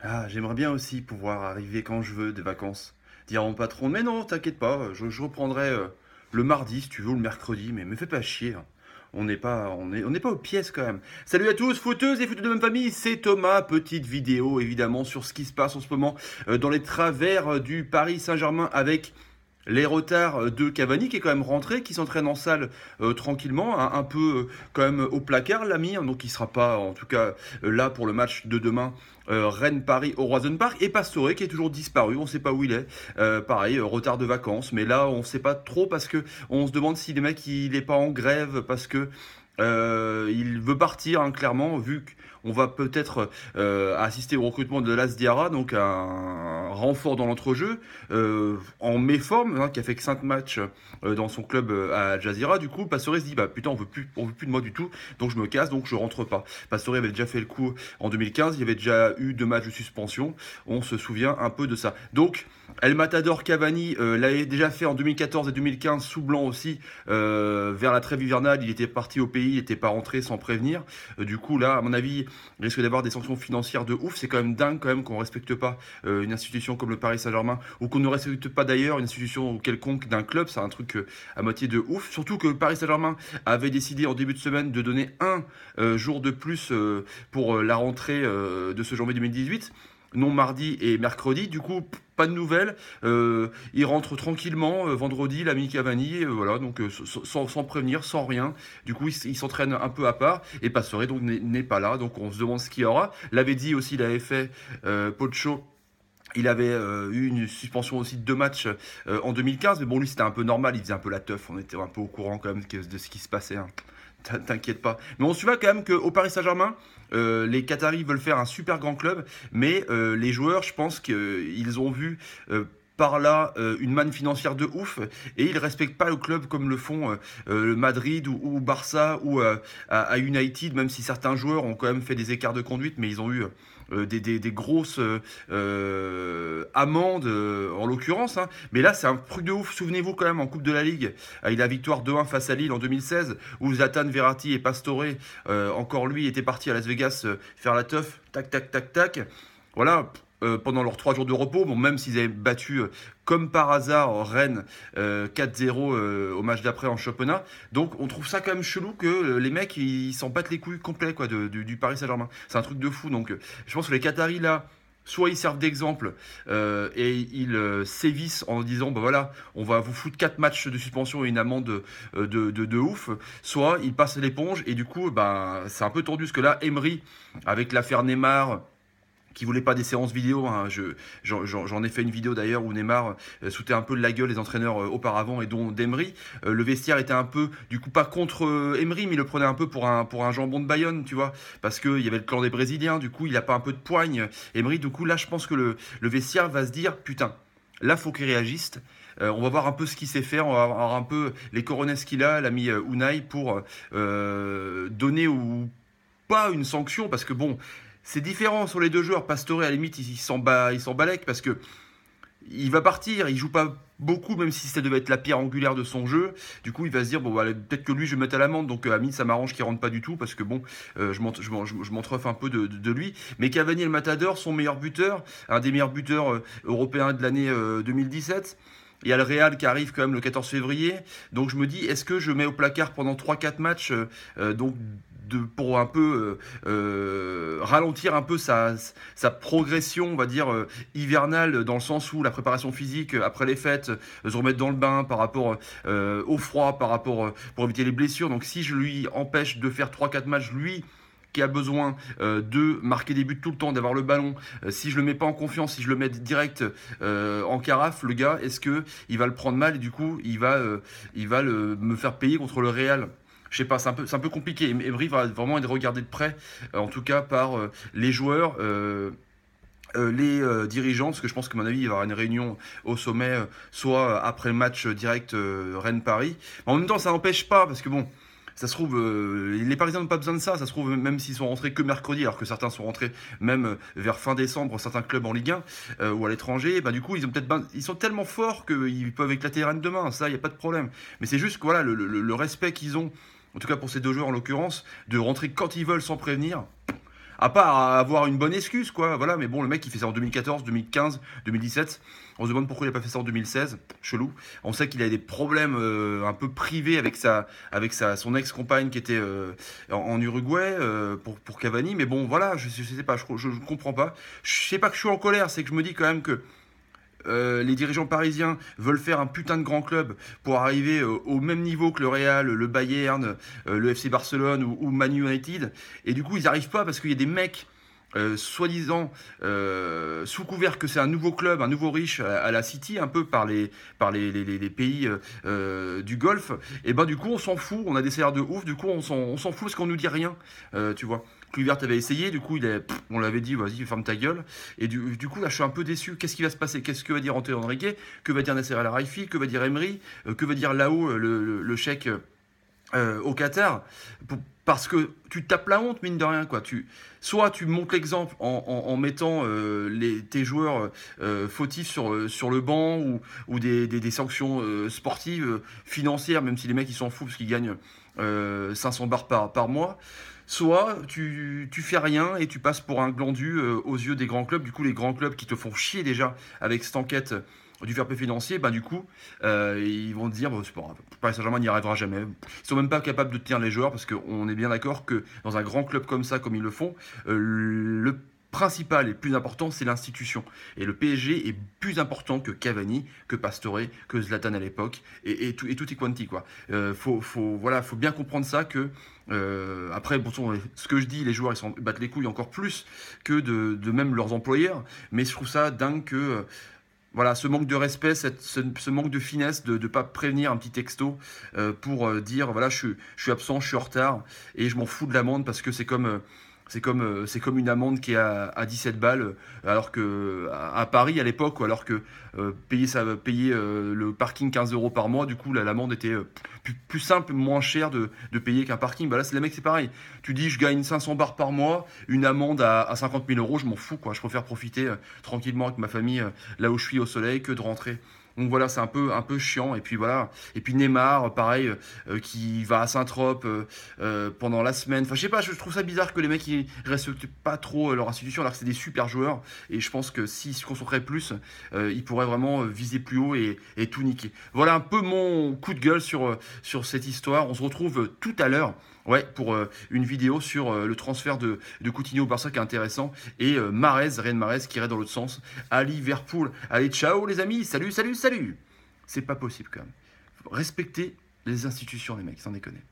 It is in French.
Ah, j'aimerais bien aussi pouvoir arriver quand je veux des vacances. Dire à mon patron, mais non, t'inquiète pas, je reprendrai le mardi si tu veux, ou le mercredi, mais me fais pas chier, hein. On n'est pas aux pièces quand même. Salut à tous, footeuses et footeux de même famille, c'est Thomas. Petite vidéo évidemment sur ce qui se passe en ce moment dans les travers du Paris Saint-Germain avec les retards de Cavani qui est quand même rentré, qui s'entraîne en salle tranquillement, un peu quand même au placard l'ami, hein, donc il sera pas en tout cas là pour le match de demain Rennes-Paris au Roison Park, et Pastore qui est toujours disparu, on ne sait pas où il est, pareil, retard de vacances, mais là on ne sait pas trop parce que on se demande si le mec il est pas en grève parce que il veut partir, hein, clairement, vu qu'on va peut-être assister au recrutement de Las Diarra, donc un renfort dans l'entrejeu, en méforme, hein, qui a fait que 5 matchs dans son club à Al Jazeera. Du coup, Pastore se dit, bah putain, on veut plus de moi du tout, donc je me casse, donc je rentre pas. Pastore avait déjà fait le coup en 2015, il y avait déjà eu 2 matchs de suspension, on se souvient un peu de ça. Donc, El Matador Cavani l'avait déjà fait en 2014 et 2015 sous blanc aussi, vers la trêve hivernale, il était parti au pays, il n'était pas rentré sans prévenir. Du coup, là, à mon avis, il risque d'avoir des sanctions financières de ouf. C'est quand même dingue quand même qu'on ne respecte pas une institution comme le Paris Saint-Germain, ou qu'on ne respecte pas d'ailleurs une institution quelconque d'un club. C'est un truc à moitié de ouf. Surtout que le Paris Saint-Germain avait décidé en début de semaine de donner un jour de plus pour la rentrée de ce janvier 2018, non mardi et mercredi. Du coup, pas de nouvelles. Il rentre tranquillement vendredi, l'ami Cavani, voilà, donc sans prévenir, sans rien. Du coup, il s'entraîne un peu à part, et Pastore donc n'est pas là, donc on se demande ce qu'il y aura. L'avait dit aussi, il avait fait Pocho. Il avait eu une suspension aussi de 2 matchs en 2015, mais bon, lui c'était un peu normal, il faisait un peu la teuf, on était un peu au courant quand même de ce qui se passait, hein. T'inquiète pas. Mais on se souvient quand même qu'au Paris Saint-Germain, les Qataris veulent faire un super grand club, mais les joueurs, je pense qu'ils ont vu par là une manne financière de ouf, et ils respectent pas le club comme le font le Madrid ou Barça ou à United, même si certains joueurs ont quand même fait des écarts de conduite, mais ils ont eu des grosses amendes en l'occurrence, hein. Mais là c'est un truc de ouf. Souvenez-vous quand même en Coupe de la Ligue, il a victoire 2-1 face à Lille en 2016, où Zlatan, Verratti et Pastore, encore lui, étaient partis à Las Vegas faire la teuf, tac tac tac tac. Voilà, pendant leurs 3 jours de repos, bon, même s'ils avaient battu comme par hasard Rennes 4-0 au match d'après en championnat. Donc on trouve ça quand même chelou que les mecs ils s'en battent les couilles complets quoi, du Paris Saint-Germain. C'est un truc de fou. Donc je pense que les Qataris là, soit ils servent d'exemple et ils sévissent en disant bah voilà, on va vous foutre 4 matchs de suspension et une amende de ouf, soit ils passent l'éponge et du coup bah, c'est un peu tendu parce que là Emery avec l'affaire Neymar qui voulait pas des séances vidéo, hein. J'en ai fait une vidéo d'ailleurs où Neymar sautait un peu de la gueule les entraîneurs auparavant, et dont d'Emery. Le vestiaire était un peu, du coup, pas contre Emery, mais il le prenait un peu pour un jambon de Bayonne, tu vois, parce qu'il y avait le clan des Brésiliens, du coup, il a pas un peu de poigne, Emery. Du coup, là, je pense que le vestiaire va se dire, putain, là, faut qu'il réagisse. On va voir un peu ce qu'il sait faire, on va voir un peu les coronesses qu'il a, l'ami Unai, pour donner ou pas une sanction, parce que bon, c'est différent sur les deux joueurs. Pastore, à la limite, il s'en balèque parce que il va partir, il joue pas beaucoup, même si ça devait être la pierre angulaire de son jeu. Du coup, il va se dire, bon, bah, peut-être que lui, je vais mettre à l'amende. Donc, à mi, ça m'arrange qu'il rentre pas du tout parce que bon, je m'entrefe un peu de lui. Mais Cavani et le Matador, son meilleur buteur, un des meilleurs buteurs européens de l'année 2017. Il y a le Real qui arrive quand même le 14 février. Donc je me dis, est-ce que je mets au placard pendant 3-4 matchs, donc pour un peu ralentir un peu sa progression, on va dire, hivernale, dans le sens où la préparation physique après les fêtes, se remettre dans le bain par rapport au froid, par rapport pour éviter les blessures. Donc si je lui empêche de faire 3-4 matchs, lui qui a besoin de marquer des buts tout le temps, d'avoir le ballon, si je le mets pas en confiance, si je le mets direct en carafe, le gars, est-ce que il va le prendre mal et du coup il va me faire payer contre le Real? Je sais pas, c'est un peu compliqué. Emery va vraiment être regardé de près, en tout cas par les joueurs, les dirigeants, parce que je pense que, à mon avis, il va y avoir une réunion au sommet, soit après le match direct Rennes-Paris. En même temps, ça n'empêche pas, parce que bon, ça se trouve, les Parisiens n'ont pas besoin de ça. Ça se trouve, même s'ils sont rentrés que mercredi, alors que certains sont rentrés même vers fin décembre, certains clubs en Ligue 1 ou à l'étranger, bah, du coup, ils sont tellement forts qu'ils peuvent éclater Rennes demain. Ça, il n'y a pas de problème. Mais c'est juste que voilà, le respect qu'ils ont, en tout cas pour ces deux joueurs en l'occurrence, de rentrer quand ils veulent sans prévenir. À part avoir une bonne excuse, quoi. Voilà, mais bon, le mec, il fait ça en 2014, 2015, 2017. On se demande pourquoi il n'a pas fait ça en 2016. Chelou. On sait qu'il a des problèmes un peu privés son ex-compagne qui était en Uruguay pour Cavani. Mais bon, voilà, je sais pas, je comprends pas. Je sais pas que je suis en colère, c'est que je me dis quand même que les dirigeants parisiens veulent faire un putain de grand club pour arriver au même niveau que le Real, le Bayern, le FC Barcelone ou Man United. Et du coup, ils n'arrivent pas parce qu'il y a des mecs soi-disant sous couvert que c'est un nouveau club, un nouveau riche à la City, un peu par les pays du Golfe, et ben du coup on s'en fout, on a des salaires de ouf, du coup on s'en fout parce qu'on nous dit rien, tu vois. Kluivert avait essayé, du coup on l'avait dit vas-y ferme ta gueule, et du coup là je suis un peu déçu, qu'est-ce qui va se passer, qu'est-ce que va dire Antero Henrique, que va dire Nasser El Khelaifi, que va dire Emery, que va dire là-haut le chèque au Qatar, parce que tu tapes la honte, mine de rien, quoi. Soit tu montres l'exemple en mettant tes joueurs fautifs sur le banc ou des sanctions sportives, financières, même si les mecs ils s'en foutent parce qu'ils gagnent 500 bars par mois. Soit tu fais rien et tu passes pour un glandu aux yeux des grands clubs. Du coup, les grands clubs qui te font chier déjà avec cette enquête du fair play financier, ben du coup, ils vont te dire, bon, c'est pas grave, Paris Saint-Germain n'y arrivera jamais. Ils sont même pas capables de tenir les joueurs parce qu'on est bien d'accord que dans un grand club comme ça, comme ils le font, le principal et plus important, c'est l'institution. Et le PSG est plus important que Cavani, que Pastore, que Zlatan à l'époque, et tout est quanti, quoi. Voilà, faut bien comprendre ça que après, bon, ce que je dis, les joueurs ils s'en battent les couilles encore plus que de même leurs employeurs, mais je trouve ça dingue que voilà, ce manque de respect, ce manque de finesse de ne pas prévenir un petit texto pour dire voilà, je suis absent, je suis en retard et je m'en fous de l'amende parce que c'est comme une amende qui est à 17 balles, alors que à Paris à l'époque, ou alors que payer le parking 15 euros par mois, du coup l'amende était plus simple, moins cher de payer qu'un parking. Bah là, c'est les mecs, c'est pareil. Tu dis, je gagne 500 bars par mois, une amende à 50 000 euros, je m'en fous, quoi. Je préfère profiter tranquillement avec ma famille là où je suis au soleil que de rentrer. Donc voilà, c'est un peu chiant. Et puis voilà. Et puis Neymar, pareil, qui va à Saint-Trope pendant la semaine. Enfin, je sais pas, je trouve ça bizarre que les mecs ils respectent pas trop leur institution alors que c'est des super joueurs. Et je pense que s'ils se concentraient plus, ils pourraient vraiment viser plus haut et tout niquer. Voilà un peu mon coup de gueule sur cette histoire. On se retrouve tout à l'heure. Ouais, pour une vidéo sur le transfert de Coutinho au Barça qui est intéressant. Et Riyad Mahrez qui irait dans l'autre sens à Liverpool. Allez, ciao les amis, salut, salut, salut. C'est pas possible quand même. Respectez les institutions, les mecs, sans déconner.